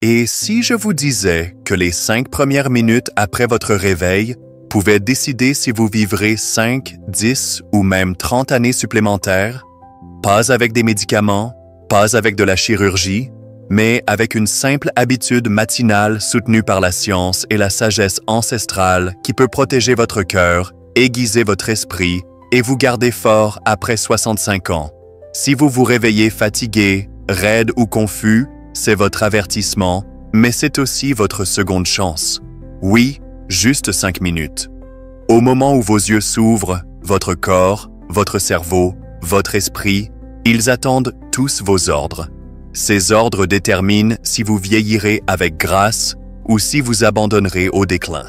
Et si je vous disais que les 5 premières minutes après votre réveil pouvaient décider si vous vivrez 5, 10 ou même 30 années supplémentaires, pas avec des médicaments, pas avec de la chirurgie, mais avec une simple habitude matinale soutenue par la science et la sagesse ancestrale qui peut protéger votre cœur, aiguiser votre esprit et vous garder fort après 65 ans. Si vous vous réveillez fatigué, raide ou confus, c'est votre avertissement, mais c'est aussi votre seconde chance. Oui, juste 5 minutes. Au moment où vos yeux s'ouvrent, votre corps, votre cerveau, votre esprit, ils attendent tous vos ordres. Ces ordres déterminent si vous vieillirez avec grâce ou si vous abandonnerez au déclin.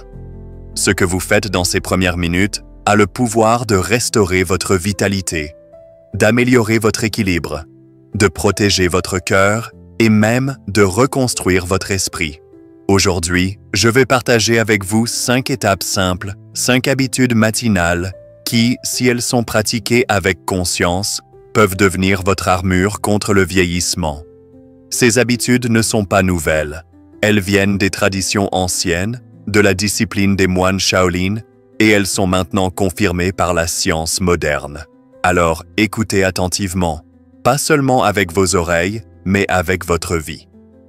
Ce que vous faites dans ces premières minutes a le pouvoir de restaurer votre vitalité, d'améliorer votre équilibre, de protéger votre cœur et même de reconstruire votre esprit. Aujourd'hui, je vais partager avec vous 5 étapes simples, 5 habitudes matinales qui, si elles sont pratiquées avec conscience, peuvent devenir votre armure contre le vieillissement. Ces habitudes ne sont pas nouvelles. Elles viennent des traditions anciennes, de la discipline des moines Shaolin, et elles sont maintenant confirmées par la science moderne. Alors, écoutez attentivement, pas seulement avec vos oreilles, mais avec votre vie.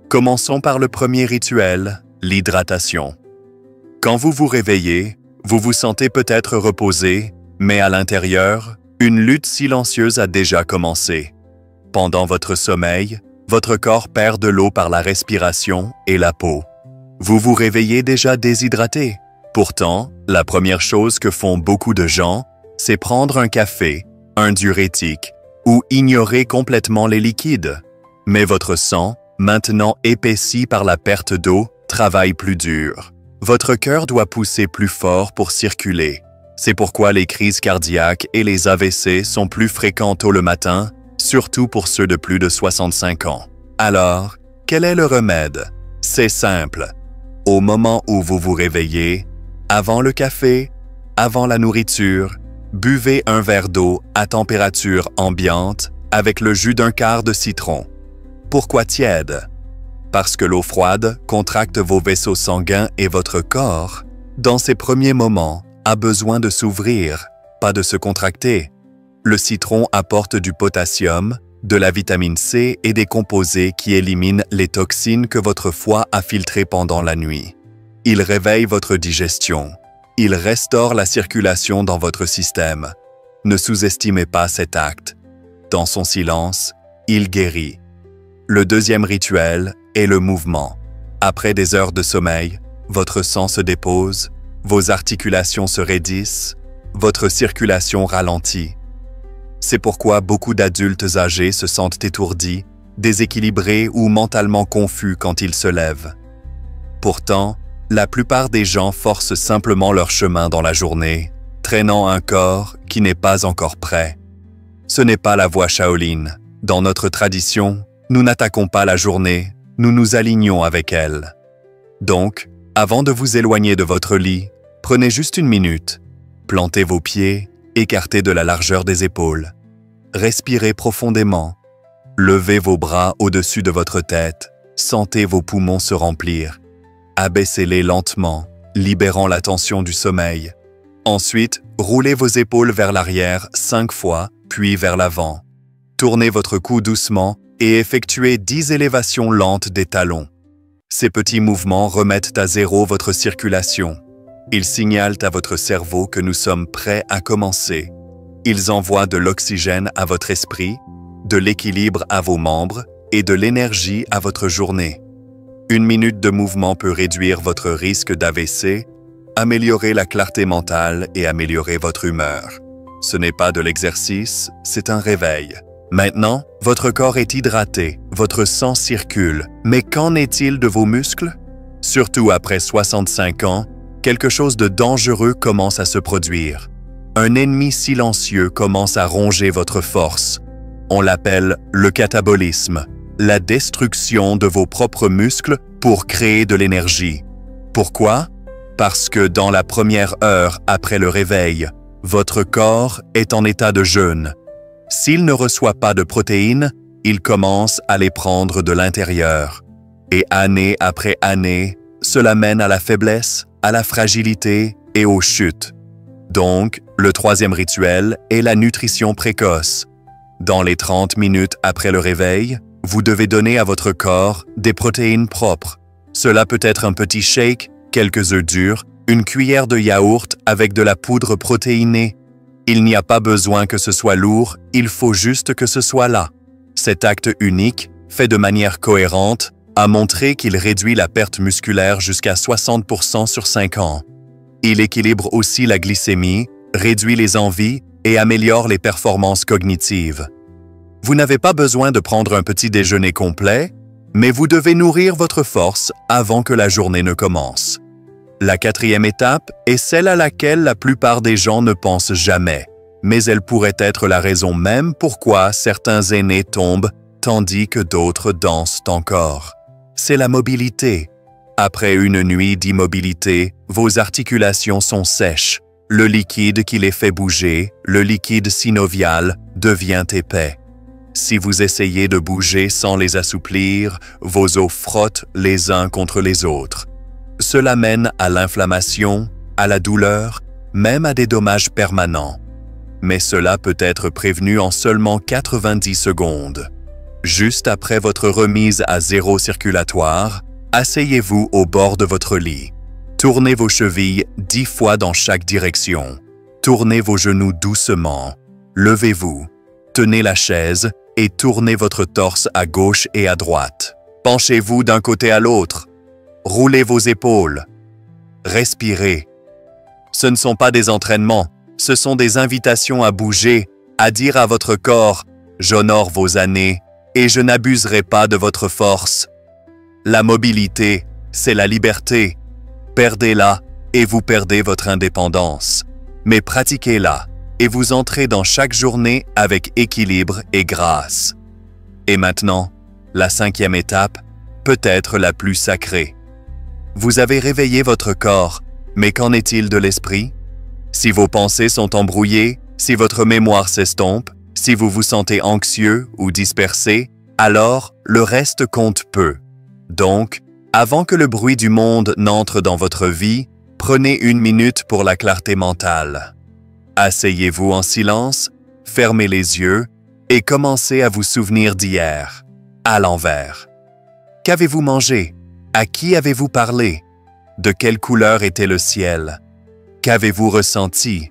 Commençons par le premier rituel, l'hydratation. Quand vous vous réveillez, vous vous sentez peut-être reposé, mais à l'intérieur, une lutte silencieuse a déjà commencé. Pendant votre sommeil, votre corps perd de l'eau par la respiration et la peau. Vous vous réveillez déjà déshydraté. Pourtant, la première chose que font beaucoup de gens, c'est prendre un café, un diurétique ou ignorer complètement les liquides. Mais votre sang, maintenant épaissi par la perte d'eau, travaille plus dur. Votre cœur doit pousser plus fort pour circuler. C'est pourquoi les crises cardiaques et les AVC sont plus fréquents tôt le matin, surtout pour ceux de plus de 65 ans. Alors, quel est le remède? C'est simple. Au moment où vous vous réveillez, avant le café, avant la nourriture, buvez un verre d'eau à température ambiante avec le jus d'un quart de citron. Pourquoi tiède? Parce que l'eau froide contracte vos vaisseaux sanguins et votre corps, dans ces premiers moments, a besoin de s'ouvrir, pas de se contracter. Le citron apporte du potassium, de la vitamine C et des composés qui éliminent les toxines que votre foie a filtrées pendant la nuit. Il réveille votre digestion. Il restaure la circulation dans votre système. Ne sous-estimez pas cet acte. Dans son silence, il guérit. Le deuxième rituel est le mouvement. Après des heures de sommeil, votre sang se dépose, vos articulations se raidissent, votre circulation ralentit. C'est pourquoi beaucoup d'adultes âgés se sentent étourdis, déséquilibrés ou mentalement confus quand ils se lèvent. Pourtant, la plupart des gens forcent simplement leur chemin dans la journée, traînant un corps qui n'est pas encore prêt. Ce n'est pas la voie Shaolin. Dans notre tradition, nous n'attaquons pas la journée, nous nous alignons avec elle. Donc, avant de vous éloigner de votre lit, prenez juste une minute, plantez vos pieds, écartés de la largeur des épaules. Respirez profondément, levez vos bras au-dessus de votre tête, sentez vos poumons se remplir. Abaissez-les lentement, libérant la tension du sommeil. Ensuite, roulez vos épaules vers l'arrière 5 fois, puis vers l'avant. Tournez votre cou doucement et effectuez 10 élévations lentes des talons. Ces petits mouvements remettent à zéro votre circulation. Ils signalent à votre cerveau que nous sommes prêts à commencer. Ils envoient de l'oxygène à votre esprit, de l'équilibre à vos membres et de l'énergie à votre journée. Une minute de mouvement peut réduire votre risque d'AVC, améliorer la clarté mentale et améliorer votre humeur. Ce n'est pas de l'exercice, c'est un réveil. Maintenant, votre corps est hydraté, votre sang circule, mais qu'en est-il de vos muscles? Surtout après 65 ans, quelque chose de dangereux commence à se produire. Un ennemi silencieux commence à ronger votre force. On l'appelle le catabolisme, la destruction de vos propres muscles pour créer de l'énergie. Pourquoi? Parce que dans la première heure après le réveil, votre corps est en état de jeûne. S'il ne reçoit pas de protéines, il commence à les prendre de l'intérieur. Et année après année, cela mène à la faiblesse, à la fragilité et aux chutes. Donc, le troisième rituel est la nutrition précoce. Dans les 30 minutes après le réveil, vous devez donner à votre corps des protéines propres. Cela peut être un petit shake, quelques œufs durs, une cuillère de yaourt avec de la poudre protéinée. Il n'y a pas besoin que ce soit lourd, il faut juste que ce soit là. Cet acte unique, fait de manière cohérente, a montré qu'il réduit la perte musculaire jusqu'à 60% sur 5 ans. Il équilibre aussi la glycémie, réduit les envies et améliore les performances cognitives. Vous n'avez pas besoin de prendre un petit déjeuner complet, mais vous devez nourrir votre force avant que la journée ne commence. La quatrième étape est celle à laquelle la plupart des gens ne pensent jamais, mais elle pourrait être la raison même pourquoi certains aînés tombent tandis que d'autres dansent encore. C'est la mobilité. Après une nuit d'immobilité, vos articulations sont sèches. Le liquide qui les fait bouger, le liquide synovial, devient épais. Si vous essayez de bouger sans les assouplir, vos os frottent les uns contre les autres. Cela mène à l'inflammation, à la douleur, même à des dommages permanents. Mais cela peut être prévenu en seulement 90 secondes. Juste après votre remise à zéro circulatoire, asseyez-vous au bord de votre lit. Tournez vos chevilles 10 fois dans chaque direction. Tournez vos genoux doucement. Levez-vous. Tenez la chaise et tournez votre torse à gauche et à droite. Penchez-vous d'un côté à l'autre. Roulez vos épaules. Respirez. Ce ne sont pas des entraînements, ce sont des invitations à bouger, à dire à votre corps « J'honore vos années et je n'abuserai pas de votre force ». La mobilité, c'est la liberté. Perdez-la et vous perdez votre indépendance. Mais pratiquez-la et vous entrez dans chaque journée avec équilibre et grâce. Et maintenant, la cinquième étape, peut-être la plus sacrée. Vous avez réveillé votre corps, mais qu'en est-il de l'esprit? Si vos pensées sont embrouillées, si votre mémoire s'estompe, si vous vous sentez anxieux ou dispersé, alors le reste compte peu. Donc, avant que le bruit du monde n'entre dans votre vie, prenez 1 minute pour la clarté mentale. Asseyez-vous en silence, fermez les yeux et commencez à vous souvenir d'hier, à l'envers. Qu'avez-vous mangé? À qui avez-vous parlé? De quelle couleur était le ciel? Qu'avez-vous ressenti?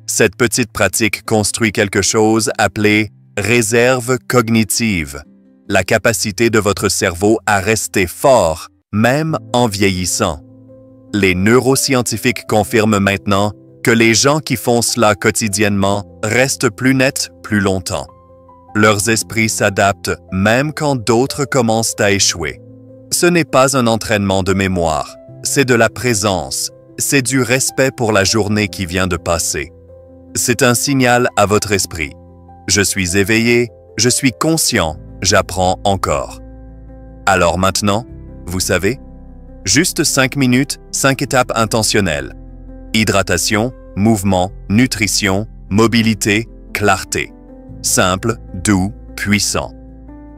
Cette petite pratique construit quelque chose appelé réserve cognitive, la capacité de votre cerveau à rester fort, même en vieillissant. Les neuroscientifiques confirment maintenant que les gens qui font cela quotidiennement restent plus nets plus longtemps. Leurs esprits s'adaptent même quand d'autres commencent à échouer. Ce n'est pas un entraînement de mémoire, c'est de la présence, c'est du respect pour la journée qui vient de passer. C'est un signal à votre esprit. Je suis éveillé, je suis conscient, j'apprends encore. Alors maintenant, vous savez, juste 5 minutes, 5 étapes intentionnelles. Hydratation, mouvement, nutrition, mobilité, clarté. Simple, doux, puissant.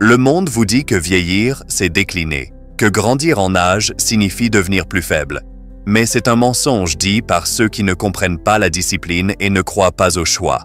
Le monde vous dit que vieillir, c'est décliner, que grandir en âge signifie devenir plus faible. Mais c'est un mensonge dit par ceux qui ne comprennent pas la discipline et ne croient pas au choix.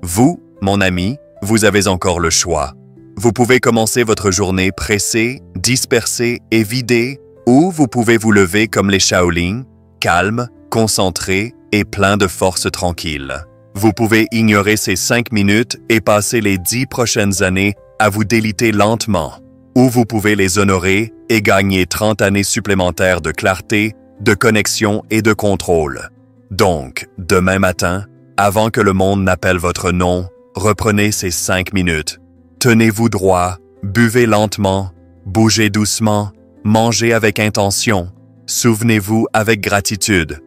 Vous, mon ami, vous avez encore le choix. Vous pouvez commencer votre journée pressée, dispersée et vidée, ou vous pouvez vous lever comme les Shaolin, calme, concentré et plein de force tranquille. Vous pouvez ignorer ces 5 minutes et passer les 10 prochaines années à vous déliter lentement, ou vous pouvez les honorer et gagner 30 années supplémentaires de clarté, de connexion et de contrôle. Donc, demain matin, avant que le monde n'appelle votre nom, reprenez ces 5 minutes. Tenez-vous droit, buvez lentement, bougez doucement, mangez avec intention, souvenez-vous avec gratitude.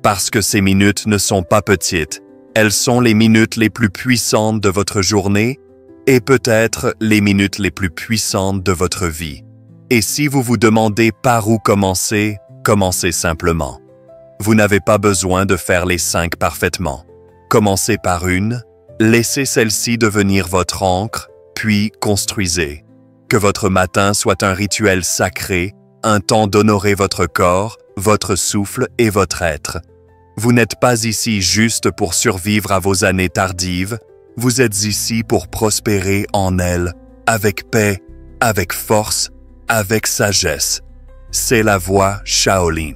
Parce que ces minutes ne sont pas petites, elles sont les minutes les plus puissantes de votre journée et peut-être les minutes les plus puissantes de votre vie. Et si vous vous demandez par où commencer, commencez simplement. Vous n'avez pas besoin de faire les 5 parfaitement. Commencez par une, laissez celle-ci devenir votre ancre, puis construisez. Que votre matin soit un rituel sacré, un temps d'honorer votre corps, votre souffle et votre être. Vous n'êtes pas ici juste pour survivre à vos années tardives, vous êtes ici pour prospérer en elles, avec paix, avec force, avec sagesse. C'est la voie Shaolin.